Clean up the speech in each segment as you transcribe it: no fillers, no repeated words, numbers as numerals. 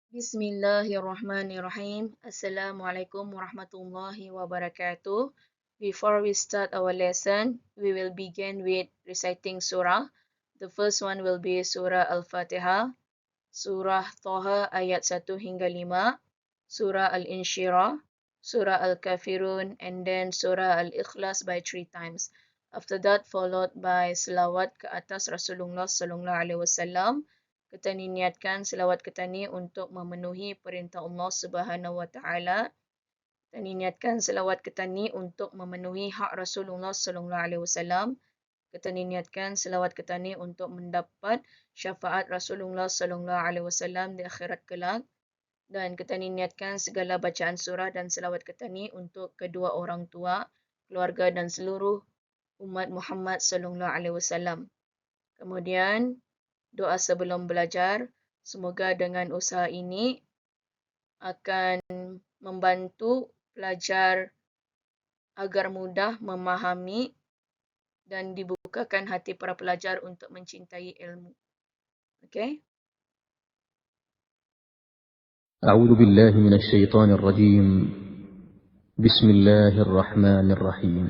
Bismillahirrahmanirrahim. Assalamualaikum warahmatullahi wabarakatuh. Before we start our lesson, we will begin with reciting surah. The first one will be Surah Al-Fatihah, Surah Taha ayat 1 hingga 5, Surah Al-Insyirah, Surah Al-Kafirun, and then Surah Al-Ikhlas by 3 times. After that, followed by selawat ke atas Rasulullah sallallahu alaihi wasallam. Kita niatkan selawat kita ni untuk memenuhi perintah Allah Subhanahu wa taala. Kita niatkan selawat kita ni untuk memenuhi hak Rasulullah sallallahu alaihi wasallam. Kita niatkan selawat kita ni untuk mendapat syafaat Rasulullah sallallahu alaihi wasallam di akhirat kelak. Dan kita niatkan segala bacaan surah dan selawat kita ni untuk kedua orang tua, keluarga dan seluruh umat Muhammad sallallahu alaihi wasallam. Kemudian doa sebelum belajar, semoga dengan usaha ini akan membantu pelajar agar mudah memahami dan dibukakan hati para pelajar untuk mencintai ilmu. Okay? أعوذ بالله من الشيطان الرجيم بسم الله الرحمن الرحيم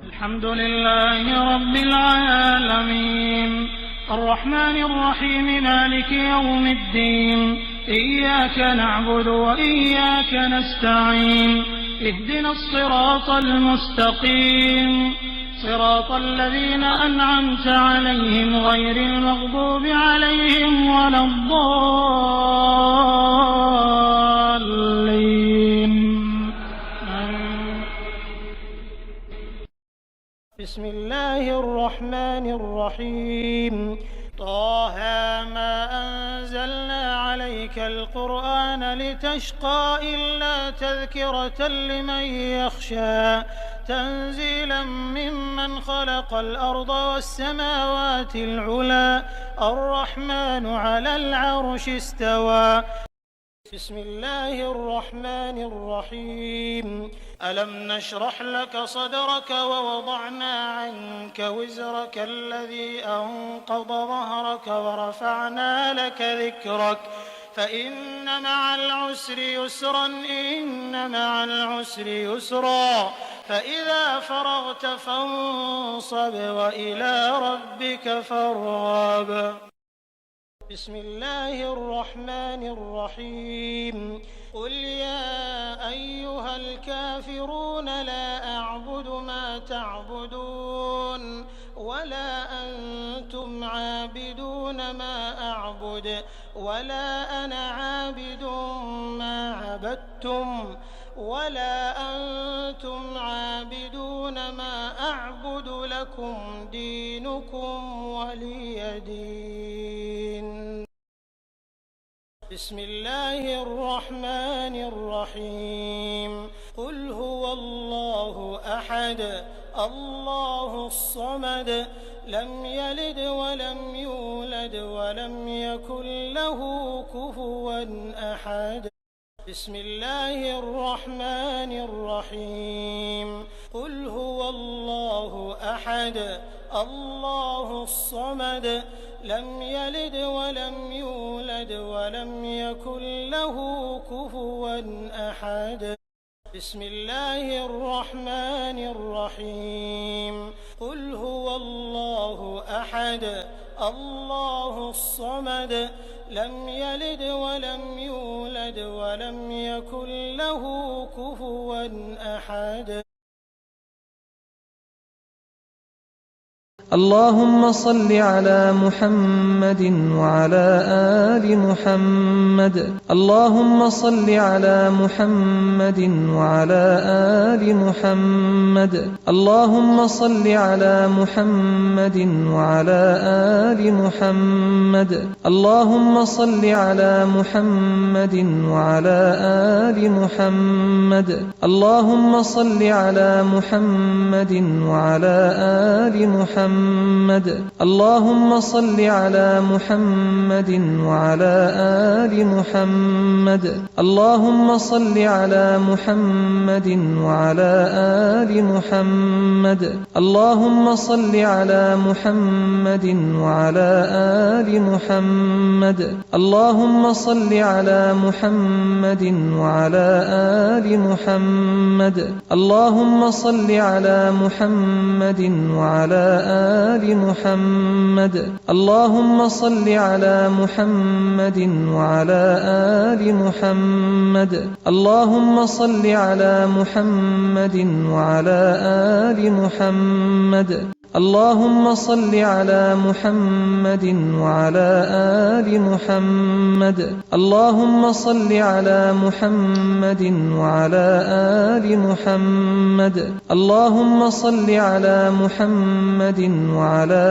الحمد لله رب العالمين الرحمن الرحيم مالك يوم الدين إياك نعبد وإياك نستعين اهدنا الصراط المستقيم صراط الذين أنعمت عليهم غير المغضوب عليهم ولا الضالين. بسم الله الرحمن الرحيم طه ما أنزلنا عليك القرآن لتشقى إلا تذكرة لمن يخشى تنزيلا ممن خلق الأرض والسماوات العلى الرحمن على العرش استوى. بسم الله الرحمن الرحيم ألم نشرح لك صدرك ووضعنا عنك وزرك الذي أنقض ظهرك ورفعنا لك ذكرك فإن مع العسر يسرا إن مع العسر يسرا فإذا فرغت فانصب وإلى ربك فارغب. بسم الله الرحمن الرحيم قل يا أيها الكافرون لا أعبد ما تعبدون ولا أنتم عابدون ما أعبد ولا أنا عابد ما عبدتم ولا أنتم عابدون ما أعبد لكم دينكم ولي دين. بسم الله الرحمن الرحيم قل هو الله أحد الله الصمد لم يلد ولم يولد ولم يكن له كفوا أحد. بسم الله الرحمن الرحيم قل هو الله أحد الله الصمد لم يلد ولم يولد ولم يكن له كفوا أحد. بسم الله الرحمن الرحيم قل هو الله أحد الله الصمد لم يلد ولم يولد ولم يكن له كفوا أحد. اللهم صل على محمد وعلى آل محمد. اللهم صل على محمد وعلى آل محمد. اللهم صل على محمد وعلى آل محمد. اللهم صل على محمد وعلى آل محمد. اللهم صل على محمد وعلى آل محمد. محمد اللهم صل على محمد وعلى آل محمد اللهم صل على محمد وعلى آل محمد اللهم صل على محمد وعلى آل محمد اللهم صل على محمد وعلى آل محمد اللهم صل على محمد وعلى آل محمد اللهم صل على محمد وعلى آل محمد اللهم صل على محمد وعلى آل محمد اللهم صل على محمد وعلى آل محمد اللهم صل على محمد وعلى آل محمد اللهم صل على محمد وعلى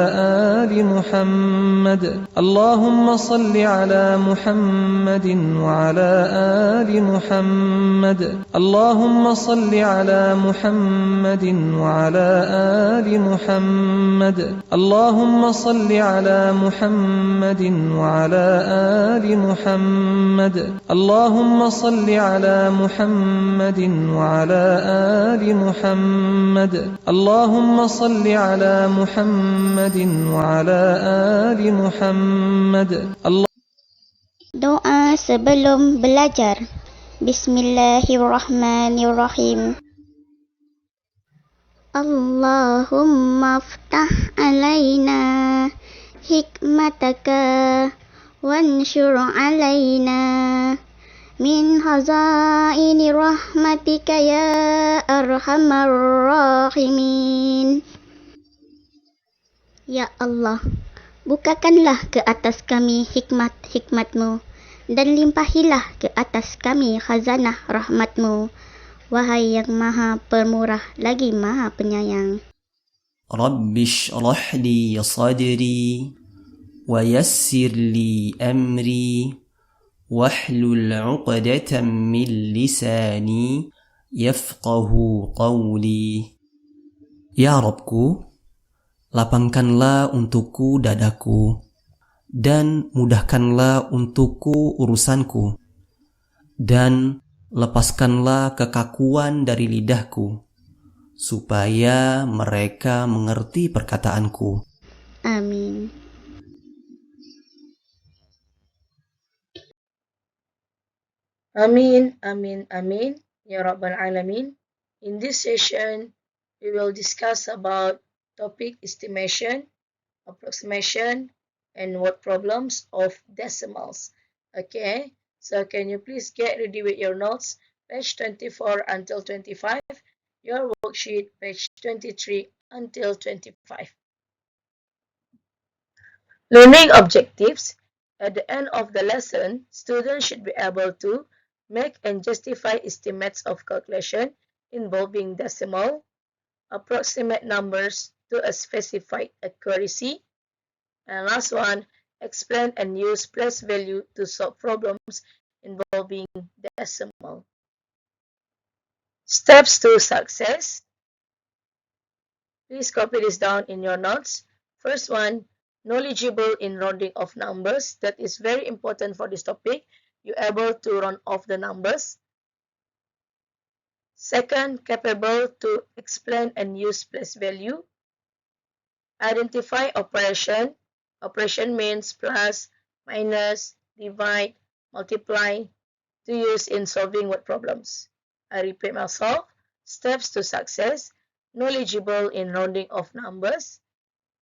آل محمد اللهم صل على محمد وعلى آل محمد اللهم صل على محمد وعلى آل محمد اللهم صل على محمد وعلى آل محمد اللهم صل على محمد وعلى آل محمد اللهم صل على محمد وعلى آل محمد Doa sebelum belajar. Bismillahirrahmanirrahim. Allahumma aftah alaina hikmataka wanshur alaina min hazaini rahmatika ya arhamar rahimin. Ya Allah, bukakanlah ke atas kami hikmat-hikmat-Mu dan limpahilah ke atas kami khazanah rahmat-Mu, wahai yang maha pemurah lagi maha penyayang. Rabbi shrah li sadri wa yassir li amri wahlul 'uqdatam min lisani yafqahu qawli. Ya Rabbku, lapangkanlah untukku dadaku dan mudahkanlah untukku urusanku, dan lepaskanlah kekakuan dari lidahku, supaya mereka mengerti perkataanku. Amin. Amin, amin, amin, Ya Rabbal Alamin. In this session, we will discuss about topic estimation, approximation, and word problems of decimals. Okay, so can you please get ready with your notes, page 24 until 25, your worksheet, page 23 until 25. Learning objectives. At the end of the lesson, students should be able to make and justify estimates of calculation involving decimal, approximate numbers to a specified accuracy, and last one, explain and use place value to solve problems involving decimal. Steps to success. Please copy this down in your notes. First one, knowledgeable in rounding off numbers. That is very important for this topic. You're able to round off the numbers. Second, capable to explain and use place value. Identify operation. Operation means plus, minus, divide, multiply to use in solving word problems. I repeat myself. Steps to success. Knowledgeable in rounding off numbers.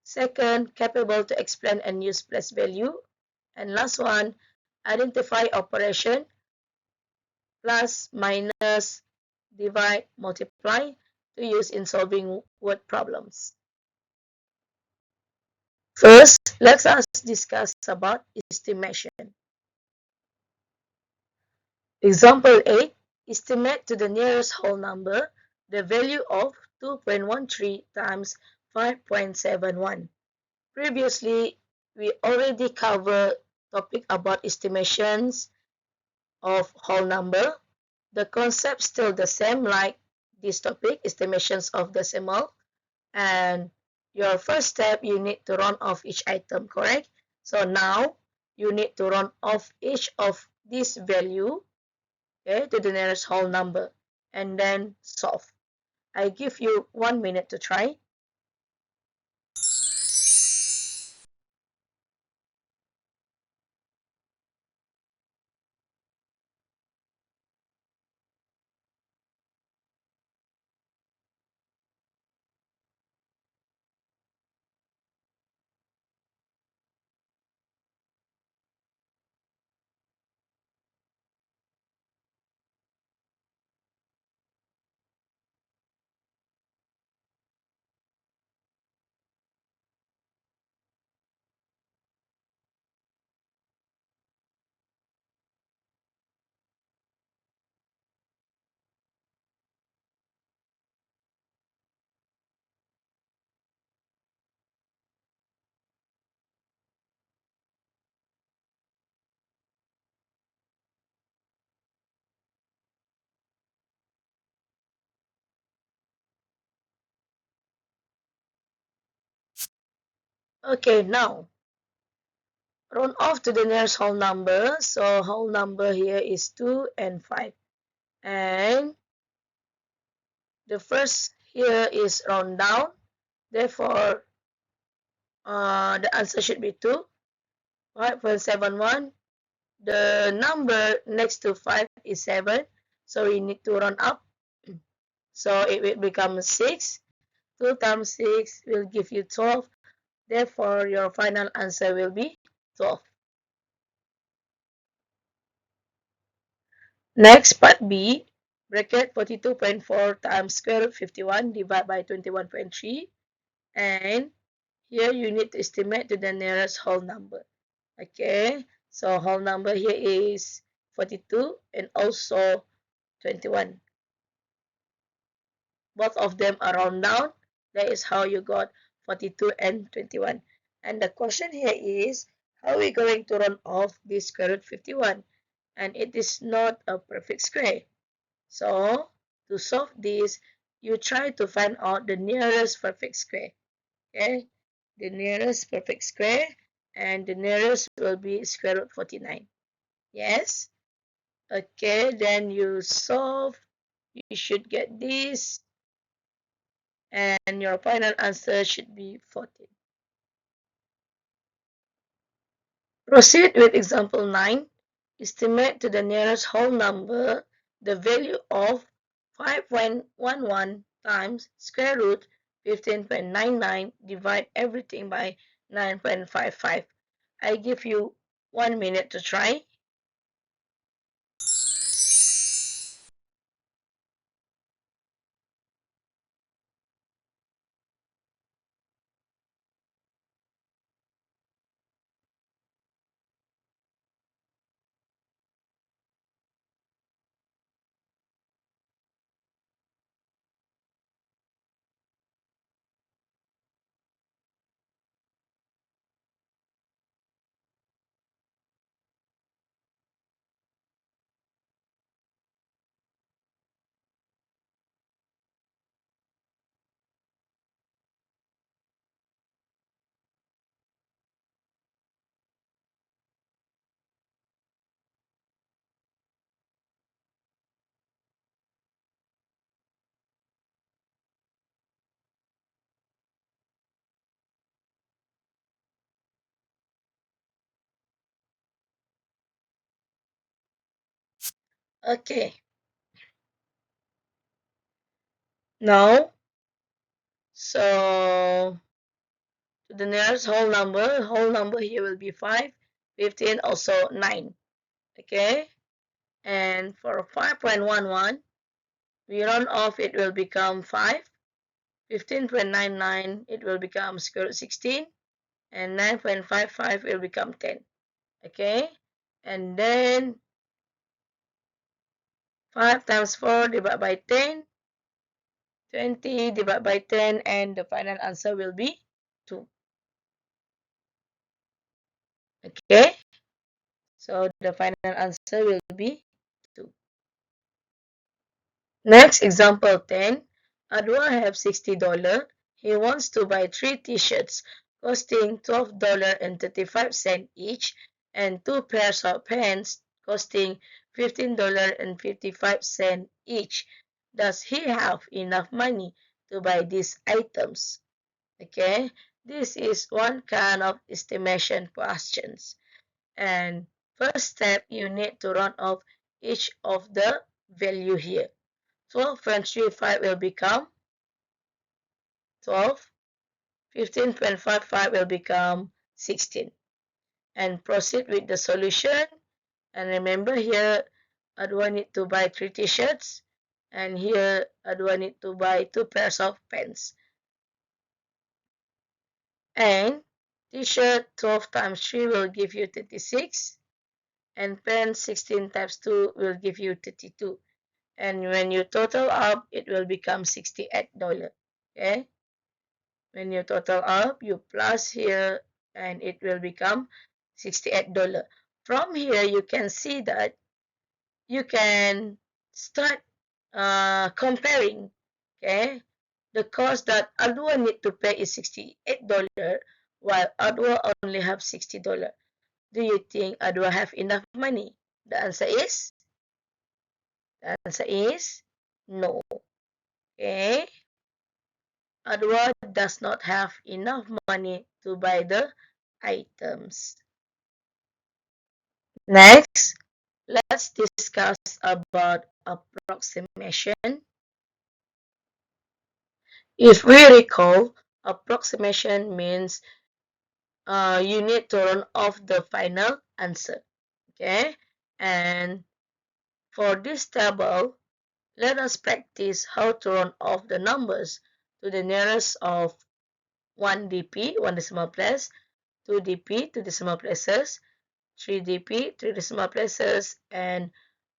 Second, capable to explain and use place value. And last one, identify operation, plus, minus, divide, multiply to use in solving word problems. First, let us discuss about estimation. Example 8, estimate to the nearest whole number the value of 2.13 times 5.71. Previously, we already covered topic about estimations of whole number. The concept still the same like this topic, estimations of decimal. And your first step, you need to round off each item, correct? So now you need to round off each of this value, okay, to the nearest whole number and then solve. I give you 1 minute to try. Okay, now round off to the nearest whole number. So whole number here is 2 and 5. And the first here is round down. Therefore, the answer should be 2. 5.71. The number next to 5 is 7. So we need to round up. So it will become 6. 2 times 6 will give you 12. Therefore, your final answer will be 12. Next, part B, bracket 42.4 times square root 51 divided by 21.3. And here you need to estimate to the nearest whole number. Okay, so whole number here is 42 and also 21. Both of them are round down. That is how you got 42 and 21. And the question here is, how are we going to round off this square root 51? And it is not a perfect square. So, to solve this, you try to find out the nearest perfect square. Okay, the nearest perfect square, and the nearest will be square root 49. Yes? Okay, then you solve. You should get this, and your final answer should be 14. Proceed with example 9. Estimate to the nearest whole number the value of 5.11 times square root 15.99. Divide everything by 9.55. I give you 1 minute to try. Okay. Now, so the nearest whole number here will be 5, 15, also 9. Okay. And for 5.11, we round off, it will become 5. 15.99, it will become square root 16. And 9.55 will become 10. Okay. And then 5 times 4 divided by 10. 20 divided by 10. And the final answer will be 2. Okay. So the final answer will be 2. Next, example 10. Adwa have $60. he wants to buy 3 t-shirts costing $12.35 each and 2 pairs of pants costing $15.55 each. Does he have enough money to buy these items? Okay, this is one kind of estimation questions. And first step, you need to round off each of the value here. 12 times 3.5 will become 12. 15.55 will become 16. And proceed with the solution. And remember here, do I need to buy 3 t-shirts? And here, do I need to buy 2 pairs of pants? And t-shirt 12 times 3 will give you 36. And pants 16 times 2 will give you 32. And when you total up, it will become $68. Okay? When you total up, you plus here and it will become $68. From here, you can see that you can start comparing. Okay, the cost that Adwa need to pay is $68, while Adwa only have $60. Do you think Adwa have enough money? The answer is no. Okay, Adwa does not have enough money to buy the items. Next, let's discuss about approximation. If we recall, approximation means you need to run off the final answer. Okay, and for this table, let us practice how to run off the numbers to the nearest of 1 dp, 1 decimal place, 2 dp, 2 decimal places, 3 dp, 3 decimal places, and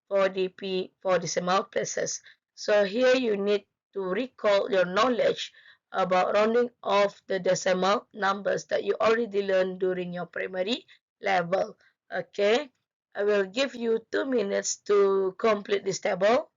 4 dp, 4 decimal places. So here you need to recall your knowledge about rounding off the decimal numbers that you already learned during your primary level. Okay, I will give you 2 minutes to complete this table.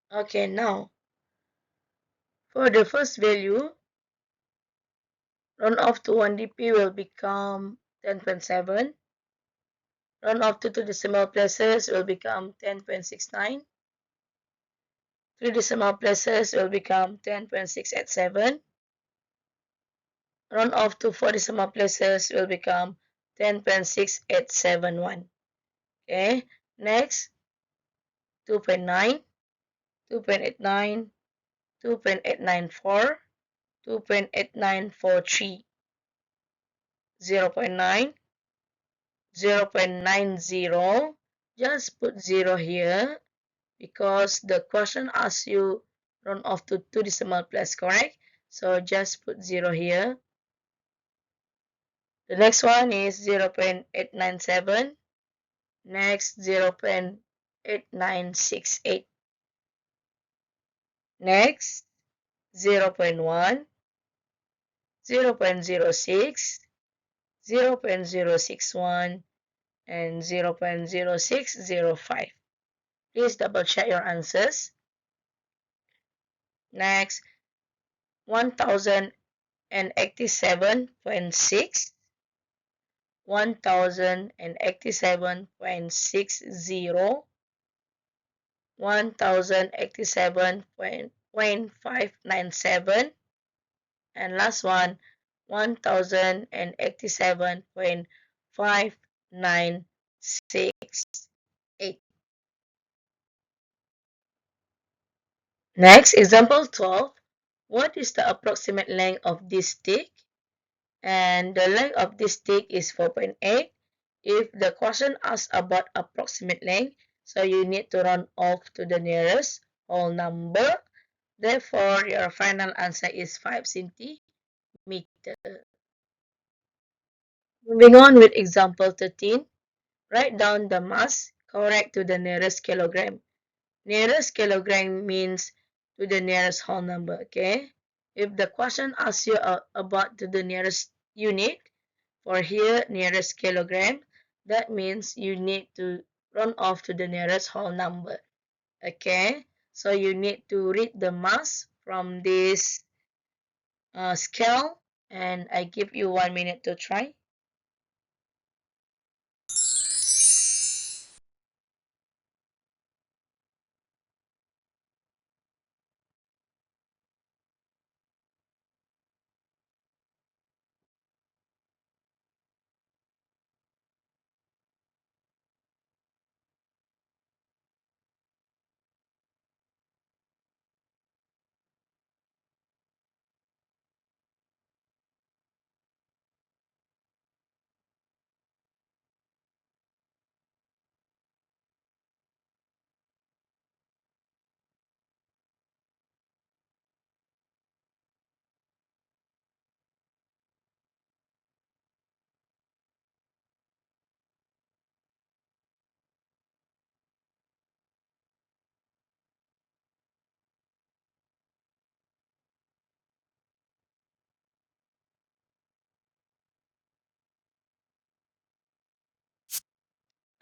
Okay, now for the first value, round off to 1 dp will become 10.7. Round off to 2 decimal places will become 10.69. 3 decimal places will become 10.687. Round off to 4 decimal places will become 10.6871. Okay, next 2.9, 2.89, 2.894, 2.8943, 0.9, 0.90. Just put 0 here because the question asks you round off to 2 decimal place, correct? So just put 0 here. The next one is 0.897. Next, 0.8968. Next, 0.1, 0.06, 0.061, and 0.0605. Please double check your answers. Next, 1087.6, 1087.60, 1087.597, and last one, 1087.596. Next, example 12. What is the approximate length of this stick? And the length of this stick is 4.8. If the question asks about approximate length, so you need to round off to the nearest whole number. Therefore, your final answer is 5 centimeter. Moving on with example 13. Write down the mass correct to the nearest kilogram. Nearest kilogram means to the nearest whole number, okay? If the question asks you about to the nearest unit, for here, nearest kilogram, that means you need to run off to the nearest whole number, okay? So you need to read the mass from this scale, and I give you 1 minute to try.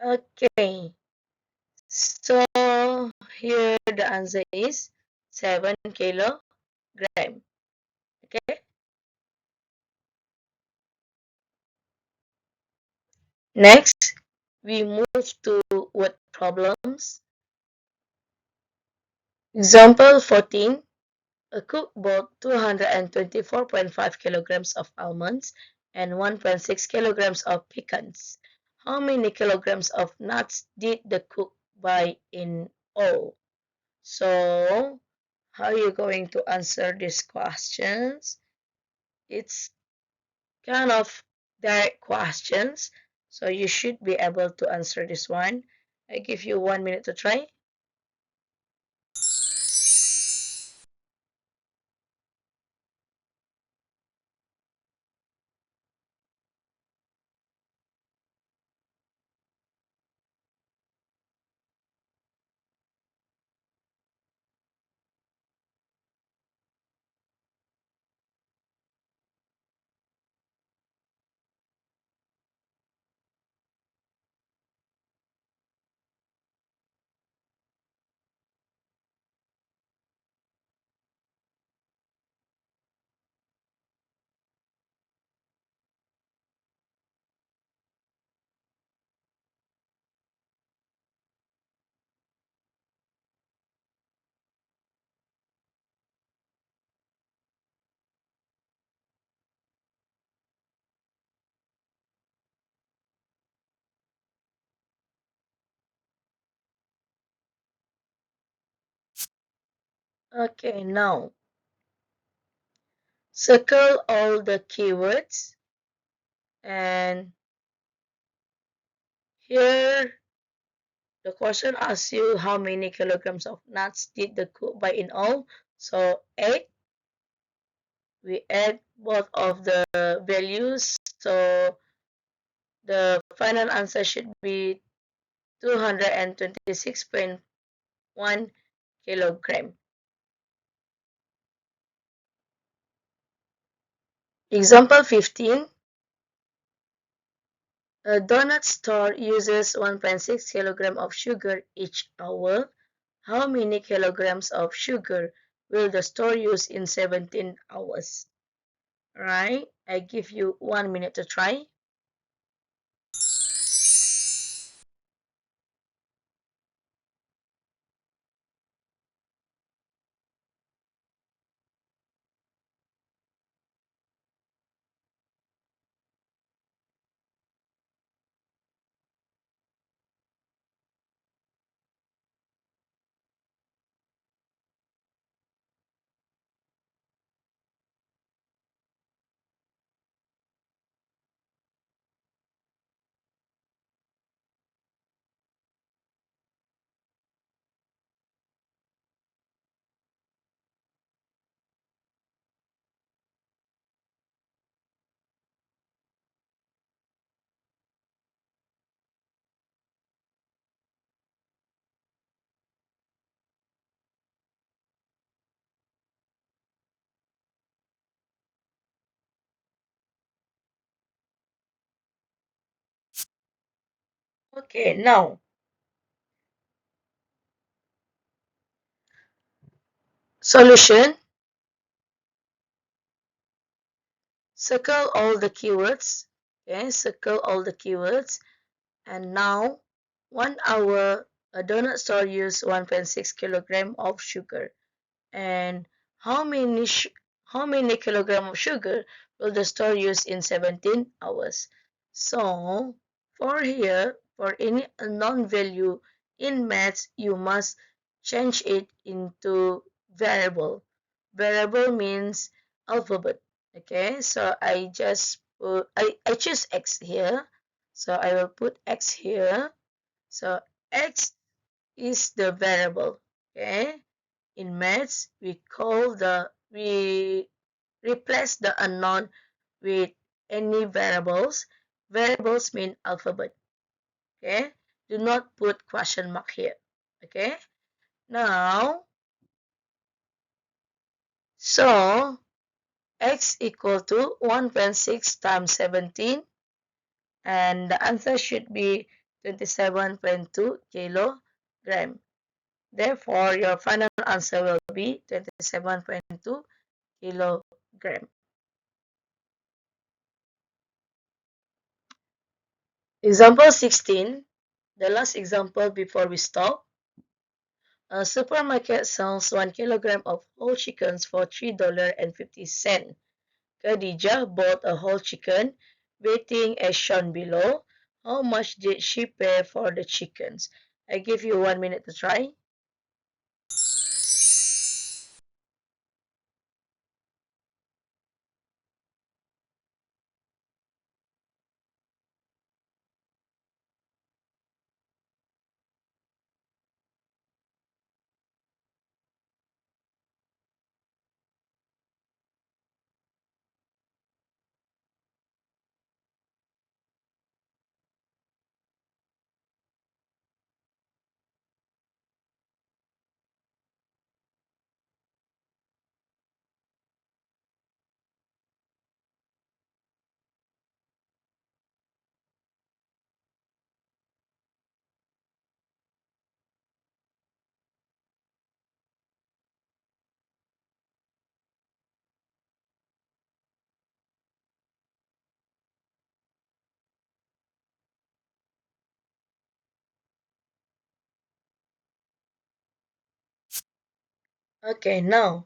Okay, so here the answer is 7 kilogram. Okay. Next, we move to word problems. Example 14. A cook bought 224.5 kilograms of almonds and 1.6 kilograms of pecans. How many kilograms of nuts did the cook buy in all? So, how are you going to answer these questions? It's kind of direct questions, so you should be able to answer this one. I give you 1 minute to try. Okay, now circle all the keywords, and here the question asks you how many kilograms of nuts did the cook buy in all. So 8. We add both of the values, so the final answer should be 226.1 kilogram. Example 15. A donut store uses 1.6 kilogram of sugar each hour. How many kilograms of sugar will the store use in 17 hours? Right? I give you 1 minute to try. Okay, now solution. Circle all the keywords. Okay, circle all the keywords. And now 1 hour a donut store use 1.6 kilogram of sugar. And how many how many kilogram of sugar will the store use in 17 hours? So for here, for any unknown value in maths, you must change it into variable. Variable means alphabet. Okay, so I choose x here. So I will put x here. So x is the variable. Okay, in maths, we replace the unknown with any variables. Variables mean alphabet. Okay. Do not put question mark here. Okay. Now, so x equal to 1.6 times 17, and the answer should be 27.2 kilogram. Therefore, your final answer will be 27.2 kilogram. Example 16, the last example before we stop. A supermarket sells 1 kilogram of whole chickens for $3.50. Khadija bought a whole chicken, weighing as shown below. How much did she pay for the chickens? I give you 1 minute to try. Okay, now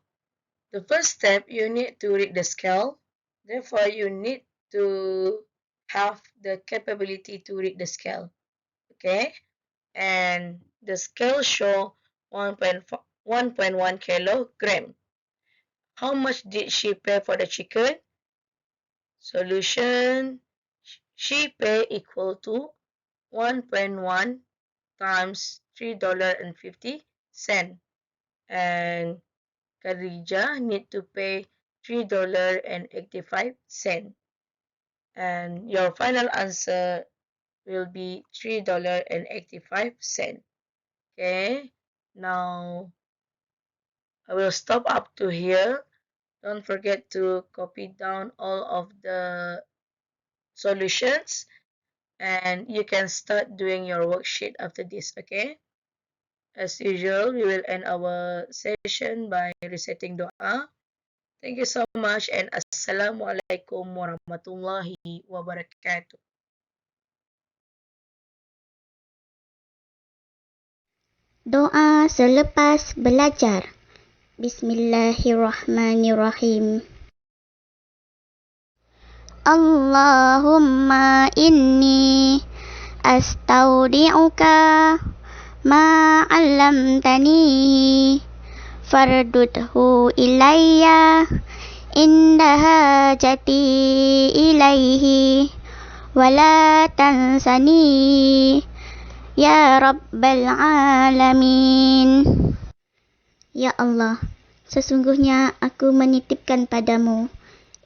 the first step, you need to read the scale. Therefore, you need to have the capability to read the scale. Okay, and the scale show 1.5 1.1 kilogram. How much did she pay for the chicken? Solution, she pay equal to 1.1 times $3.50, and Khadija need to pay $3.85, and your final answer will be $3.85. Okay, now I will stop up to here. Don't forget to copy down all of the solutions, and you can start doing your worksheet after this. Okay, as usual, we will end our session by reciting dua. Thank you so much, and Assalamualaikum warahmatullahi wabarakatuh. Doa selepas belajar. Bismillahirrahmanirrahim. Allahumma inni astaudi'uka ma 'allamtani fardudhu ilayya inda hajati ilaihi wala tansani ya rabbal alamin. Ya Allah, sesungguhnya aku menitipkan padamu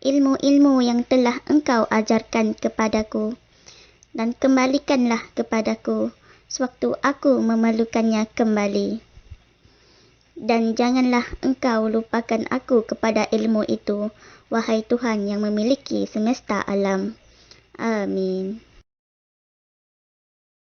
ilmu-ilmu yang telah engkau ajarkan kepadaku, dan kembalikanlah kepadaku sewaktu aku memerlukannya kembali. Dan janganlah engkau lupakan aku kepada ilmu itu, wahai Tuhan yang memiliki semesta alam. Amin.